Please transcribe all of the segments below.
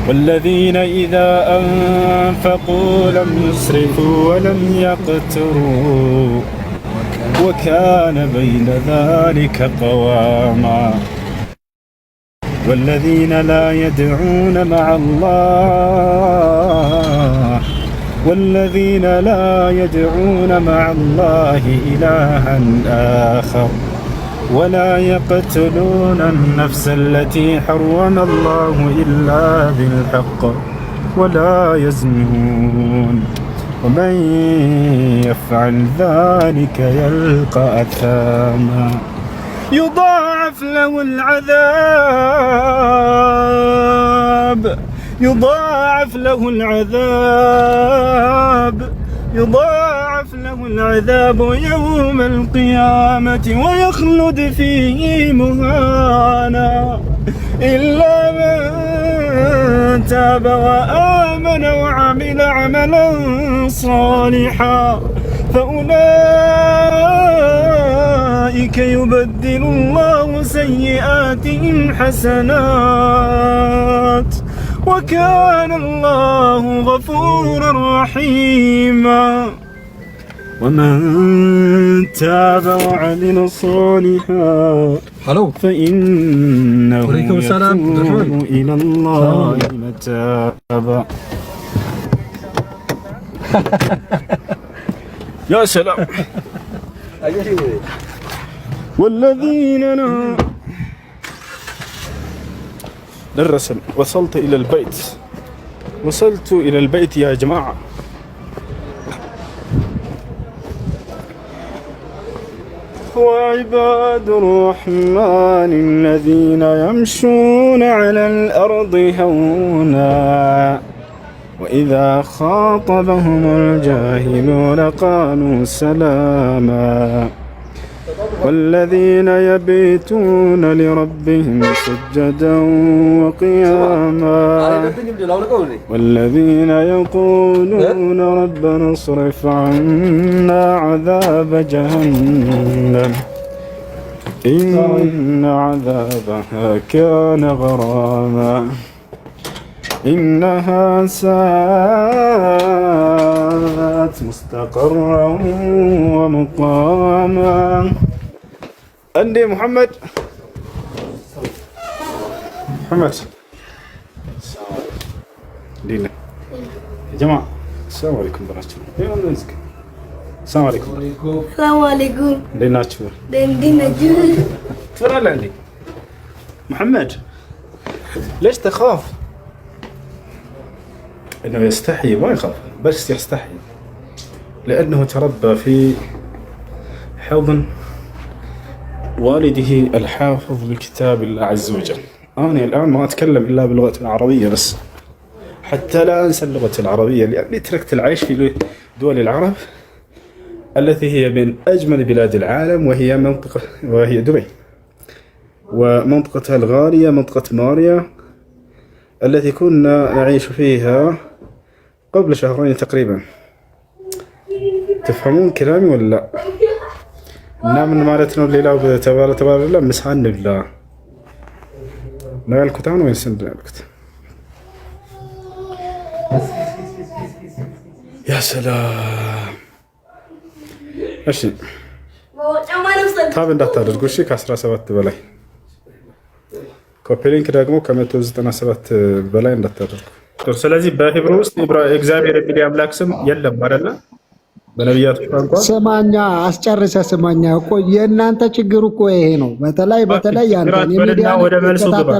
والذين إذا أنفقوا لم يسرفوا ولم يقتروا وكان بين ذلك قواما والذين لا يدعون مع الله إلها آخر ولا يقتلون النفس التي حرم الله إلا بالحق ولا يزنون ومن يفعل ذلك يلقى أثاما يضاعف له العذاب يوم القيامة ويخلد فيه مهانا إلا من تاب وآمن وعمل عملا صالحا فأولئك يبدل الله سيئاتهم حسنات وكان الله غفورا رحيما ومن تاب وعمل صالحا فإنه يتوب إلى الله متابا. يا سلام. والذين وصلت إلى البيت يا جماعة. وعباد الرحمن الذين يمشون على الأرض هونا وإذا خاطبهم الجاهلون قالوا سلاما والذين يبيتون لربهم سجدا وقياما والذين يقولون ربنا اصرف عنا عذاب جهنم إن عذابها كان غراما إنها ساءت مستقرا ومقاما. أندي محمد دينا يا جماعة السلام عليكم براتشو. السلام عليكم. السلام عليكم. ديناتشو. دينا جول. تفرع عندي محمد ليش تخاف؟ إنه يستحي ما يخاف بس يستحي لأنه تربى في حضن والده الحافظ لكتاب الله عز وجل. أنا الآن ما أتكلم إلا باللغة العربية بس حتى لا أنسى اللغة العربية لأني تركت العيش في دول العرب التي هي من أجمل بلاد العالم وهي دبي ومنطقتها الغالية منطقة ماريا التي كنا نعيش فيها قبل شهرين تقريبا. تفهمون كلامي ولا لا؟ نعم مالتنا الليلة تبارك الله مسحان بالله نقال كتان وين سند نقالكت. يا سلام أشي طاب እንዳታደርጉ እሺ ከ17 በላይ ኮፒሊንክ ደግሞ ከ197 በላይ እንዳታደርጉ። ስለዚህ በሂብሩ ውስጥ እግዚአብሔር የሚል አምላክ ስም የለም አይደለ? በነቢያቱ ቋንቋ ስማኛ አስጨርሰ ስማኛ እኮ የእናንተ ችግሩ እኮ ይሄ ነው። በተለይ ያንተ የሚዲያ ወደ መልሱ ግባ።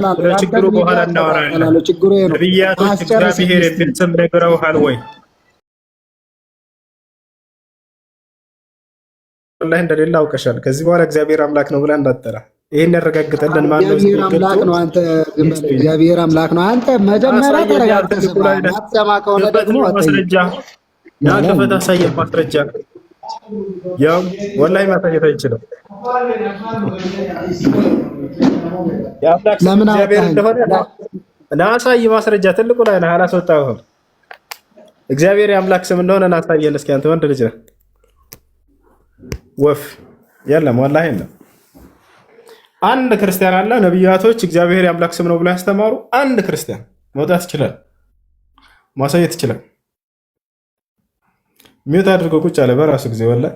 ችግሩ በኋላ እናወራለን። ችግሩ ይሄ ነው። ነቢያቶች እግዚአብሔር የሚል ስም ነግረውሃል ወይ? ወላሂ እንደሌለ አውቀሻል። ከዚህ በኋላ እግዚአብሔር አምላክ ነው ብላ እንዳትጠራ። ይሄን ያረጋግጠልን ማን ነው? እግዚአብሔር አምላክ ነው። አንተ እግዚአብሔር አምላክ ነው። አንተ መጀመሪያ ተረጋግተህ ስማ። አትሰማ ከሆነ ደግሞ ማስረጃ ያ ከፈታ ሳይል ማስረጃ ያው ወላሂ ማሳየት አይችልም። ያ አምላክ እግዚአብሔር እንደሆነ ናሳይ ማስረጃ ትልቁ ላይ ነው። አላስወጣሁም። እግዚአብሔር የአምላክ ስም እንደሆነ ናሳየን እስኪ። አንተ ወንድ ልጅ ነህ። ወፍ የለም ወላሂ የለም። አንድ ክርስቲያን አለ ነብያቶች እግዚአብሔር የአምላክ ስም ነው ብለው ያስተማሩ አንድ ክርስቲያን መውጣት ይችላል፣ ማሳየት ይችላል። ሚውት አድርጎ ቁጭ አለ በራሱ ጊዜ። ወላሂ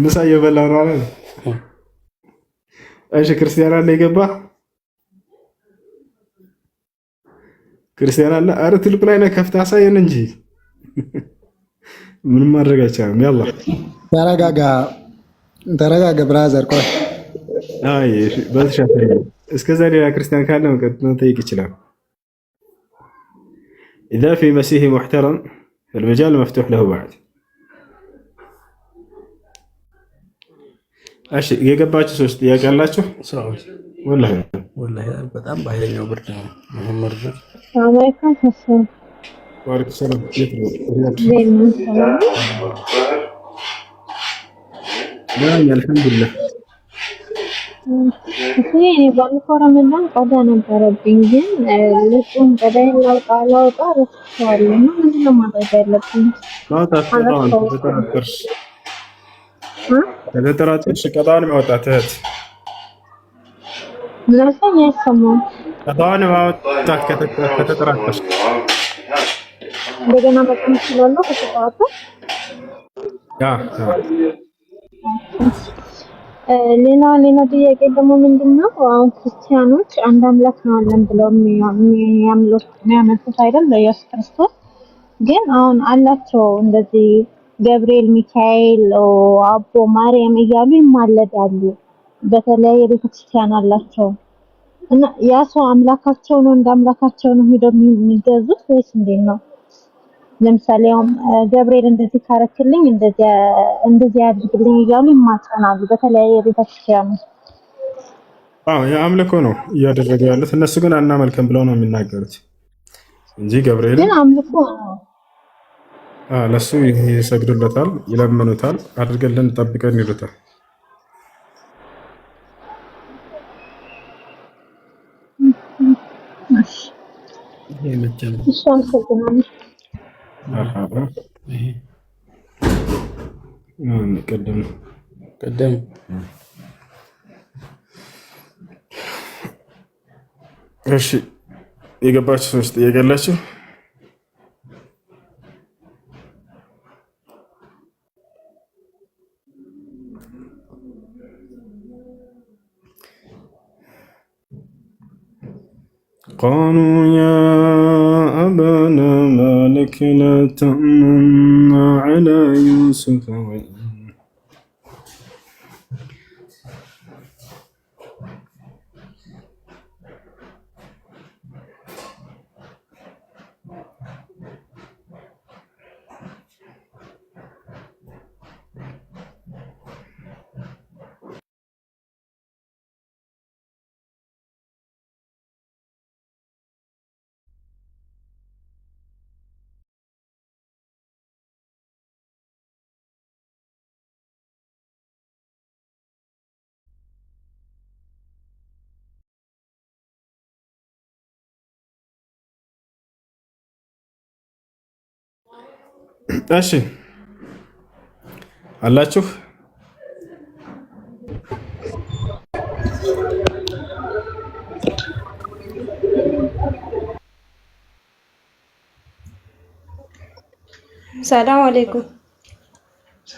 ምሳ እየበላ ነው አለ። እሺ ክርስቲያን አለ የገባ ክርስቲያን አለ። ኧረ ትልቁ ላይ ነው ከፍተህ አሳየን እንጂ ምንም ማድረግ አይቻልም። ያላ ተረጋጋ ብራዘር። ቆይ አይ በተሻለ እስከዛ ሌላ ክርስቲያን ካለ መጠየቅ ይችላል። إذا في مسيحي محترم المجال مفتوح له بعد. እሺ የገባችሁ ሶስት ጥያቄ አላችሁ? ወላሂ በጣም ባይለኛው ብርድ ነው። መሐመድ አለይኩም ሰላም ወአለይኩም ሰላም። አልሐምዱሊላህ። እኔ ባለፈው ረመዳን ቀዳ ነበረብኝ፣ ግን ልጹም ቀዳይን ላውጣ ረስቼዋለሁ። እና ምንድን ነው ማድረግ ያለብኝ? ከተጠራጠርሽ ቀጣውን ማውጣት እህት ለሰኝ ያሰማው ቀጣውን ማውጣት ከተጠራጠርሽ እንደገና መጠን ይችላለሁ። ከተጠራጠር ሌላ ጥያቄ ደግሞ ምንድነው? አሁን ክርስቲያኖች አንድ አምላክ ነው አለን ብለው የሚያመልኩት አይደል? ለኢየሱስ ክርስቶስ ግን አሁን አላቸው እንደዚህ ገብርኤል፣ ሚካኤል፣ አቦ ማርያም እያሉ ይማለዳሉ። በተለያየ ቤተክርስቲያን አላቸው እና ያ ሰው አምላካቸው ነው እንደ አምላካቸው ነው ሄደው የሚገዙት ወይስ እንዴት ነው? ለምሳሌ ገብርኤል እንደዚህ ካረክልኝ እንደዚህ አድርግልኝ እያሉ ይማጸናሉ በተለያየ ቤተክርስቲያን። የአምልኮ ነው እያደረገ ያሉት። እነሱ ግን አናመልክም ብለው ነው የሚናገሩት እንጂ ገብርኤል ግን አምልኮ ነው። ለሱ ይሰግዱለታል፣ ይለምኑታል፣ አድርገልን ጠብቀን ይሉታል። ቀደም እሺ የገባችሁ ሶስት ጥያቄ አላችሁ? قالوا يا أبانا ما لك لا تأمنا على يوسف እሺ አላችሁ? ሰላም አለይኩም።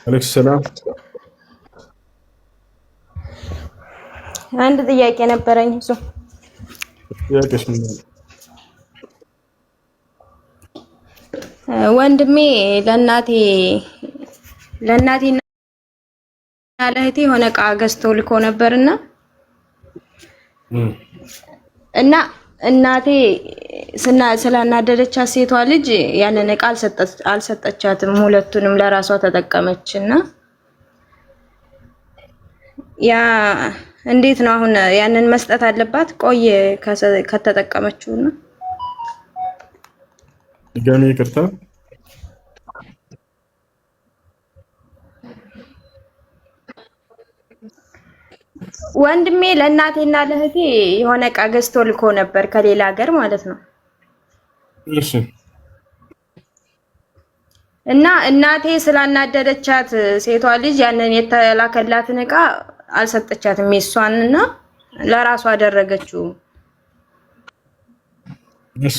አለይኩም ሰላም። አንድ ጥያቄ ነበረኝ። እሱ ጥያቄሽ ምን ነው? ወንድሜ ለእናቴና ለእህቴ የሆነ ዕቃ ገዝቶ ልኮ ነበርና እናቴ ስላናደደቻት ሴቷ ልጅ ያንን ዕቃ አልሰጠቻትም። ሁለቱንም ለራሷ ተጠቀመችና ያ እንዴት ነው አሁን? ያንን መስጠት አለባት? ቆየ ከተጠቀመችውና ድጋሜ ይቅርታ። ወንድሜ ለእናቴና ለእህቴ የሆነ ዕቃ ገዝቶ ልኮ ነበር ከሌላ ሀገር ማለት ነው። እሺ እና እናቴ ስላናደደቻት ሴቷ ልጅ ያንን የተላከላትን ዕቃ አልሰጠቻትም። የሷንና ለራሷ አደረገችው። እሺ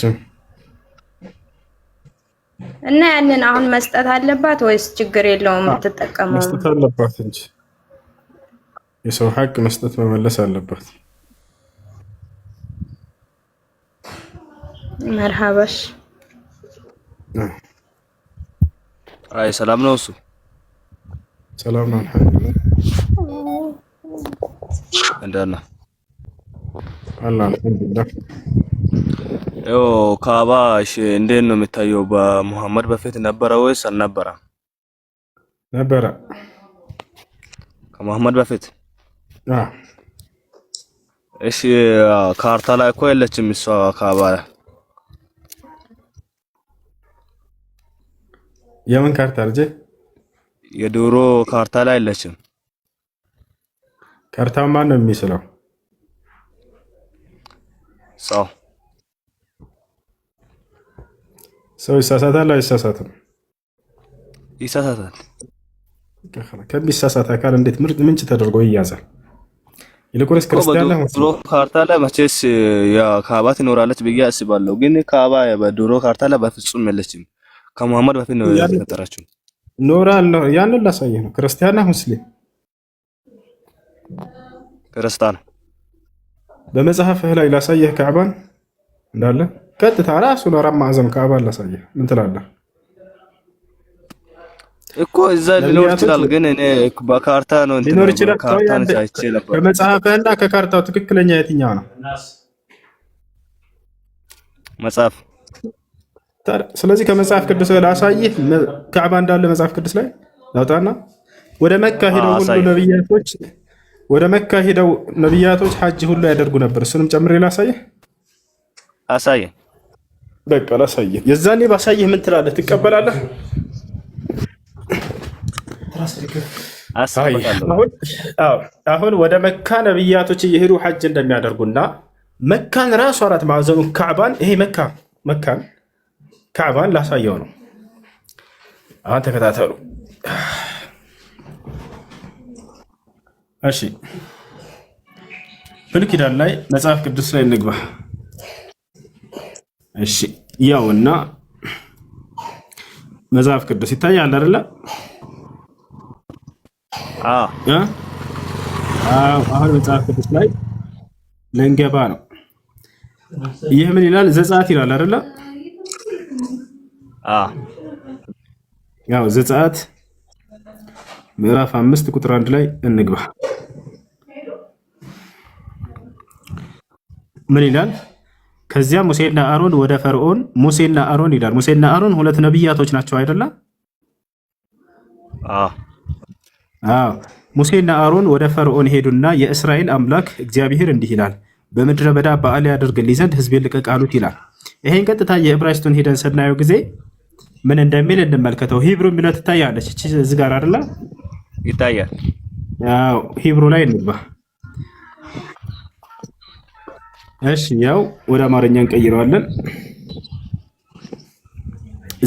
እና ያንን አሁን መስጠት አለባት ወይስ ችግር የለውም የምትጠቀመው? መስጠት አለባት እንጂ የሰው ሐቅ መስጠት መመለስ አለባት። መርሃባሽ አይ ሰላም ነው እሱ ሰላም ነው አልሐምዱሊላህ። እንደና አላህ አልሐምዱሊላህ። ዮ ካባ እሺ እንዴት ነው የሚታየው? በሙሐመድ በፊት ነበረ ወይስ አልነበረ? ነበረ። ከሙሐመድ በፊት አዎ። እሺ ካርታ ላይ እኮ የለችም እሷ ካባ። የምን ካርታ ልጄ? የድሮ ካርታ ላይ የለችም። ካርታው ማን ነው የሚስለው? ሰው ይሳሳታል አይሳሳትም? ይሳሳታል። ከሚሳሳት አካል እንዴት ምንጭ ተደርጎ ይያዛል? ይልቁንስ ክርስቲያን ነው። ድሮ ካርታ ላይ መቼስ ያ ካባ ትኖራለች ብዬ አስባለሁ። ግን ካባ በድሮ ካርታ ላይ በፍጹም የለችም። ከሙሐመድ በፊት ነው የተፈጠረችው። ኖራ ነው። ያንን ላሳየህ ነው። ክርስቲያን ነው ሙስሊም? ክርስቲያን። በመጽሐፍህ ላይ ላሳየህ ካዕባን እንዳለ ቀጥታ ራሱ ነው ማዕዘም ካዕባን ላሳየህ። ምን ትላለህ? እኮ እዛ ሊኖር ይችላል፣ ግን እኔ በካርታ ነው እንትን ሊኖር ይችላል። ካርታን ሳይቼ ነበር። ከመጽሐፍህና ከካርታው ትክክለኛ የትኛው ነው? መጽሐፍ። ስለዚህ ከመጽሐፍ ቅዱስ ላይ ላሳይህ። ካዕባ እንዳለ መጽሐፍ ቅዱስ ላይ ላውጣና ወደ መካ ሄደው ሁሉ ነብያቶች ሐጅ ሁሉ ያደርጉ ነበር። እሱንም ጨምሬ ላሳይህ። አሳየህ። በቃ ላሳይህ። የዛኔ ባሳይህ ምን ትላለህ? ትቀበላለህ? አሁን ወደ መካ ነብያቶች እየሄዱ ሐጅ እንደሚያደርጉና መካን ራሱ አራት ማዕዘኑ ካዕባን ይሄ መካን ካዕባን ላሳየው ነው። አሁን ተከታተሉ እሺ። ብሉይ ኪዳን ላይ መጽሐፍ ቅዱስ ላይ እንግባ እሺ። ያውና መጽሐፍ ቅዱስ ይታያል አይደለ? አሁን መጽሐፍ ቅዱስ ላይ ለንገባ ነው። ይህ ምን ይላል? ዘጸአት ይላል አይደለ? ያው ዘጸአት ምዕራፍ 5 ቁጥር 1 ላይ እንግባ። ምን ይላል? ከዚያ ሙሴና አሮን ወደ ፈርዖን ሙሴና አሮን ይላል። ሙሴና አሮን ሁለት ነብያቶች ናቸው አይደለ? ሙሴና አሮን ወደ ፈርዖን ሄዱና የእስራኤል አምላክ እግዚአብሔር እንዲህ ይላል፣ በምድረ በዳ በዓል ያደርግልኝ ዘንድ ሕዝቤን ልቀቅ አሉት ይላል። ይሄን ቀጥታ የዕብራይስጡን ሄደን ስናየው ጊዜ ምን እንደሚል እንመልከተው። ሂብሩ የሚለው ትታያለች እቺ እዚህ ጋር አይደለ? ይታያል። ያው ሂብሩ ላይ እንግባ እሺ። ያው ወደ አማርኛ እንቀይረዋለን።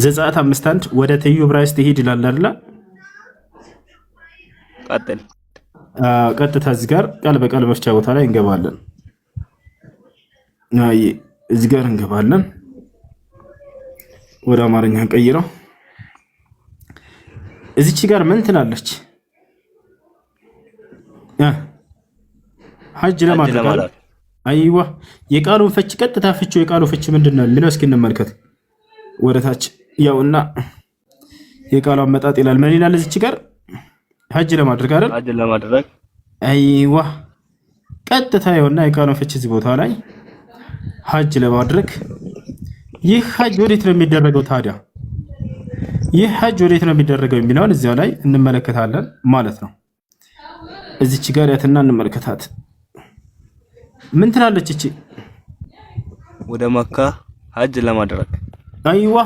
ዘጸአት 5:1 ወደ ትይዩ ዕብራይስጥ ሂድ ይላል አይደለ? ቀጥታ እዚህ ጋር ቃል በቃል መፍቻ ቦታ ላይ እንገባለን። አይ እዚህ ጋር እንገባለን። ወደ አማርኛ እንቀይረው። እዚች ጋር ምን ትላለች? ሐጅ ለማድረግ አይዋ የቃሉን ፍች ቀጥታ ፍቺው የቃሉ ፍች ምንድነው የሚለው እስኪ እንመልከት። ወደታች ያውና የቃሉ አመጣጥ ይላል። ምን ይላል እዚች ጋር? ሐጅ ለማድረግ አይደል? ሐጅ ለማድረግ አይዋ ቀጥታ ያውና የቃሉን ፍች እዚህ ቦታ ላይ ሐጅ ለማድረግ። ይህ ሐጅ ወዴት ነው የሚደረገው ታዲያ? ይህ ሐጅ ወዴት ነው የሚደረገው የሚለውን እዚያው ላይ እንመለከታለን ማለት ነው። እዚች ጋር ያትና እንመለከታት። ምን ትላለች እቺ? ወደ መካ ሐጅ ለማድረግ አይዋ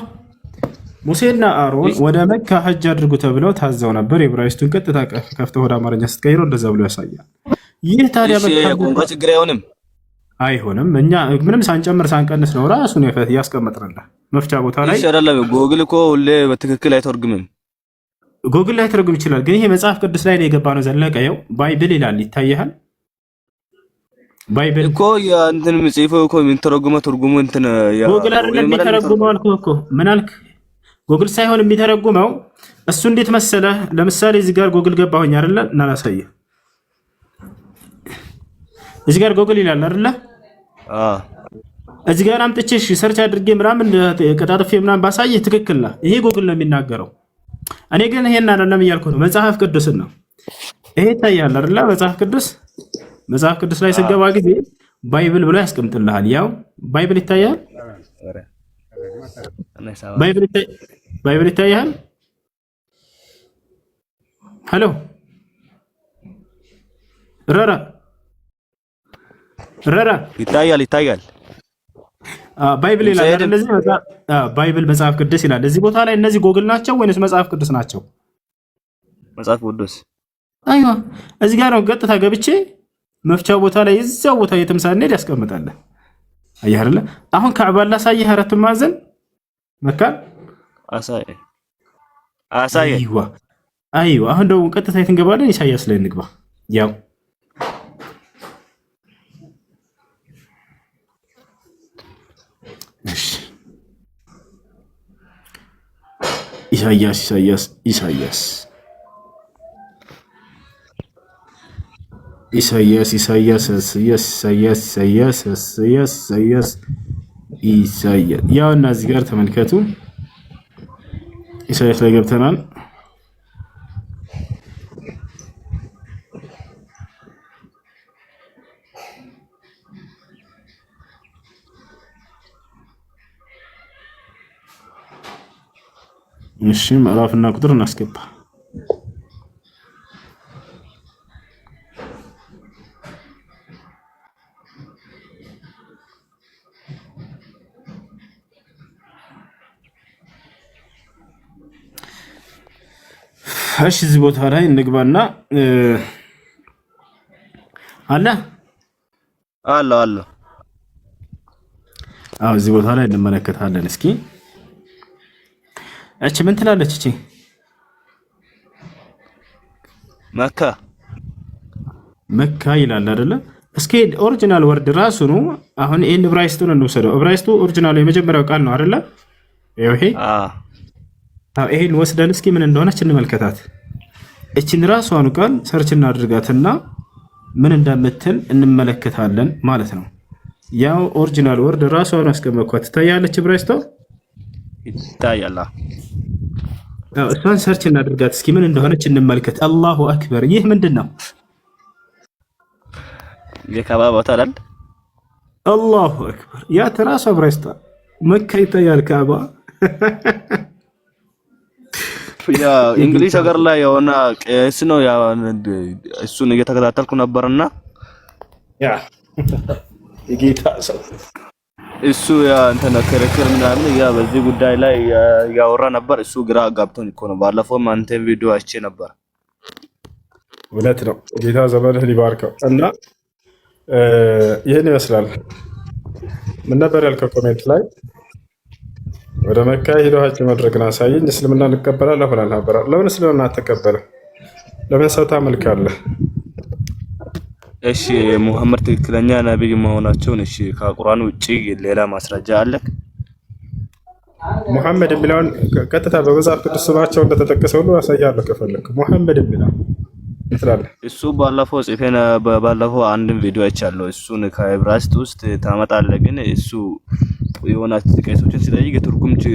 ሙሴና አሮን ወደ መካ ሐጅ አድርጉ ተብለው ታዘው ነበር። የዕብራይስጡን ቀጥታ ከፍተው ወደ አማርኛ ስትቀይረው እንደዛ ብሎ ያሳያል። ይህ ታዲያ ቋንቋ ችግር አይሆንም። እኛ ምንም ሳንጨምር ሳንቀንስ ነው ራሱን ያስቀመጥንልህ መፍቻ ቦታ ላይ። ጎግል እኮ ሁሌ በትክክል አይተርጉምም። ጎግል ላይ ተረጉም ይችላል፣ ግን ይሄ መጽሐፍ ቅዱስ ላይ ነው የገባ ነው። ዘለቀ ይኸው ባይብል ይላል ይታያል። ባይብል እኮ ያ እንትን ምጽፈው እኮ የሚተረጉመው ትርጉሙ እንትን ያ ጎግል አይደለም የሚተረጉመው አልኩህ እኮ። ምን አልክ? ጎግል ሳይሆን የሚተረጉመው እሱ እንዴት መሰለህ? ለምሳሌ እዚህ ጋር ጎግል ገባሁኝ አይደለ? እና ላሳየህ። እዚህ ጋር ጎግል ይላል አይደለ? እዚህ ጋር አምጥቼሽ ሰርች አድርጌ ምናምን ቀጣጥፌ ምናምን ባሳየህ ትክክል ነህ። ይሄ ጎግል ነው የሚናገረው። እኔ ግን ይሄን አይደለም እያልኩ ነው። መጽሐፍ ቅዱስን ነው ይሄ ይታያል አይደለ? መጽሐፍ ቅዱስ ላይ ስገባ ጊዜ ባይብል ብሎ ያስቀምጥልሃል። ያው ባይብል ይታያል። ባይብል ይታያል። ሄሎ ረራ ይታያል። ባይብል ይላል። እንደዚህ ባይብል መጽሐፍ ቅዱስ ይላል። እዚህ ቦታ ላይ እነዚህ ጎግል ናቸው ወይንስ መጽሐፍ ቅዱስ ናቸው? መጽሐፍ ቅዱስ። አይዋ እዚህ ጋር ነው ቀጥታ ገብቼ መፍቻው ቦታ ላይ እዛው ቦታ የትም ሳንሄድ ያስቀምጣል። አየህ አይደለ? አሁን ካዕባ ላሳየህ፣ አራቱን ማዕዘን መካን አሳየ። አይዋ አሁን ደግሞ ቀጥታ የት እንገባለን? ኢሳይያስ ላይ እንግባ። ያው እሺ ኢሳይያስ ያው እና እዚህ ጋር ተመልከቱ። ኢሳይያስ ላይ ገብተናል። እሺ ምዕራፍና ቁጥር እናስገባ። እሺ እዚህ ቦታ ላይ እንግባና አለ እዚህ ቦታ ላይ እንመለከታለን። እስኪ እቺ ምን ትላለች? እቺ መካ ይላል አይደለ? እስኪ ኦሪጂናል ወርድ ራሱ ነው። አሁን ይሄን ዕብራይስጡን እንወስደው። ዕብራይስጡ ኦሪጂናል የመጀመሪያው ቃል ነው አይደለ? ይሄን ወስደን እስኪ ምን እንደሆነች እንመልከታት። እቺን ራሷን ቃል ሰርች እናድርጋትና ምን እንደምትል እንመለከታለን ማለት ነው። ያው ኦሪጂናል ወርድ ራሷን አስቀመጥኳት። ትታያለች ዕብራይስጧ ይታያል። እሷን ሰርች እናድርጋት እስኪ ምን እንደሆነች እንመልከት። አላሁ አክበር። ይህ ምንድን ነው? የካዕባ ቦታ አይደል? አላሁ አክበር። ያ ተራሷ ዕብራይስጧ መካ ይታያል። ካዕባ ያ እንግሊዝ ሀገር ላይ የሆነ ቄስ ነው። ያ እሱን እየተከታተልኩ ነበርና ያ የጌታ ሰው እሱ ያ እንትን ክርክር ምናምን ያ በዚህ ጉዳይ ላይ ያወራ ነበር። እሱ ግራ ጋብቶኝ እኮ ነው። ባለፈውም አንተ ቪዲዮ አይቼ ነበር። እውነት ነው። ጌታ ዘመንህን ይባርከው። እና ይህን ይመስላል። ምን ነበር ያልከው ኮሜንት ላይ? ወደ መካ ሄደው ሀጅ መድረግን አሳየኝ። እስልምና እንቀበላለሁ ብለህ ነበር። ለምን እስልምና አትቀበልም? ለምን ሰው ታመልካለህ? እሺ ሙሐመድ ትክክለኛ ነብይ መሆናቸውን እሺ ከቁርአን ውጪ ሌላ ማስረጃ አለ? ሙሐመድ የሚለውን ቀጥታ በመጽሐፍ ቅዱስ ስማቸው እንደተጠቀሰ ሁሉ አሳያለሁ ከፈለክ። ሙሐመድ የሚለው እንትላለ እሱ ባለፈው አንድም ቪዲዮ አይቻለሁ። እሱን ከዕብራይስጥ ውስጥ ታመጣለህ፣ ግን እሱ የሆነ ቄሶችን ሲጠይቅ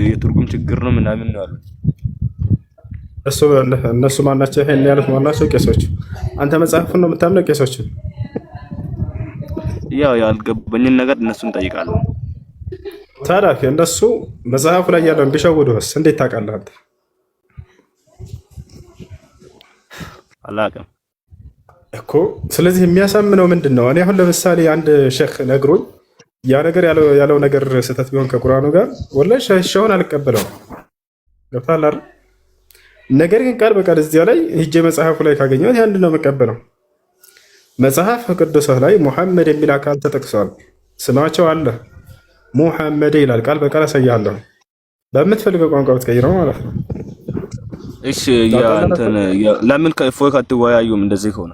የትርጉም ችግር ነው ምናምን ነው ያሉት። እነሱ ማናቸው? ይሄን ያሉት ማናቸው? ቄሶች። አንተ መጽሐፉን ነው የምታምነው? ቄሶችን ያው ያልገባኝን ነገር እነሱን ጠይቃለሁ። ታዲያ እነሱ መጽሐፉ ላይ ያለውን ቢሸውዱስ እንዴት ታውቃለህ አንተ? አላውቅም እኮ። ስለዚህ የሚያሳምነው ምንድን ነው? እኔ አሁን ለምሳሌ አንድ ሼክ ነግሮኝ ያ ነገር ያለው ነገር ስህተት ቢሆን ከቁርአኑ ጋር ወላሂ ሸውን አልቀበለውም። ገብቶሃል አይደል? ነገር ግን ቃል በቃል እዚያ ላይ ሂጄ መጽሐፉ ላይ ካገኘሁት ያን ነው የምቀበለው። መጽሐፍ ቅዱስ ላይ ሙሐመድ የሚል አካል ተጠቅሷል። ስማቸው አለ ሙሐመድ ይላል። ቃል በቃል አሳያለሁ። በምትፈልገው ቋንቋ ብትቀይረው ማለት ነው። እሺ ያ እንትን ለምን ከእፎይ ካትወያዩም? እንደዚህ ከሆነ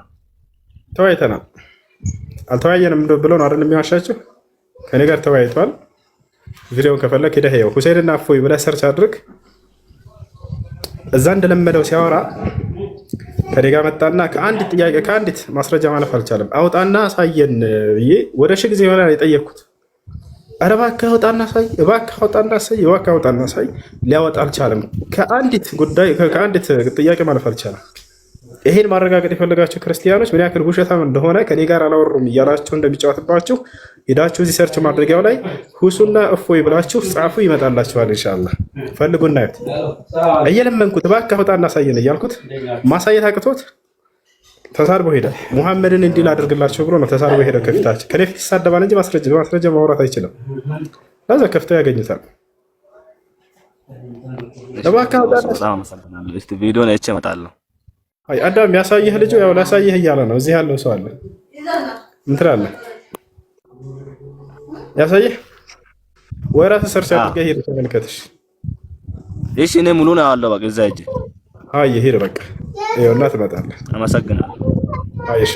ተወያይተናል። አልተወያየንም ብሎ ነው አይደል የሚዋሻቸው? ከኔ ጋር ተወያይቷል። ቪዲዮውን ከፈለክ ሄደህ ይኸው ሁሴንና እፎይ ብለህ ሰርች አድርግ። እዛ እንደለመደው ሲያወራ ከኔ ጋር መጣና ከአንዲት ጥያቄ ከአንዲት ማስረጃ ማለፍ አልቻለም። አውጣና አሳየን ብዬ ወደ ሺህ ጊዜ ይሆናል የጠየቅኩት። ኧረ እባክህ አውጣና አሳይ፣ እባክህ አውጣና አሳይ፣ እባክህ አውጣና አሳይ። ሊያወጣ አልቻለም። ከአንዲት ጉዳይ ከአንዲት ጥያቄ ማለፍ አልቻለም። ይሄን ማረጋገጥ የፈለጋችሁ ክርስቲያኖች ምን ያክል ውሸታም እንደሆነ ከኔ ጋር አላወሩም እያላችሁ እንደሚጫወትባችሁ ሄዳችሁ እዚህ ሰርች ማድረጊያው ላይ ሁሱና እፎይ ብላችሁ ጻፉ፣ ይመጣላችኋል። ኢንሻአላህ ፈልጉና ያዩት። እየለመንኩት እባክህ አውጣና አሳየን እያልኩት ማሳየት አቅቶት ተሳርቦ ሄደ። ሙሐመድን እንዲል አድርግላችሁ ብሎ ነው ተሳርቦ ሄደ። ከፊታችን ከኔ ፊት ይሳደባል እንጂ ማስረጃ ማውራት አይችልም። ለዛ ከፍተው ያገኙታል። እባክህ አውጣና እስቲ ቪዲዮን አይቼ እመጣለሁ። አይ አዳም ያሳየህ ልጅ ያው ላሳየህ እያለ ነው። እዚህ ያለው ሰው አለ ምን ትላለህ? ያሳየህ ወይ ራስህ ሰርች አድርገህ ሄደህ ተመልከትሽ። እሺ እኔ ሙሉን አያለሁ። በቃ እዛ ሂጅ። አይ ሄድ በቃ ይኸውና ትመጣለህ። አመሰግናለሁ። አይ እሺ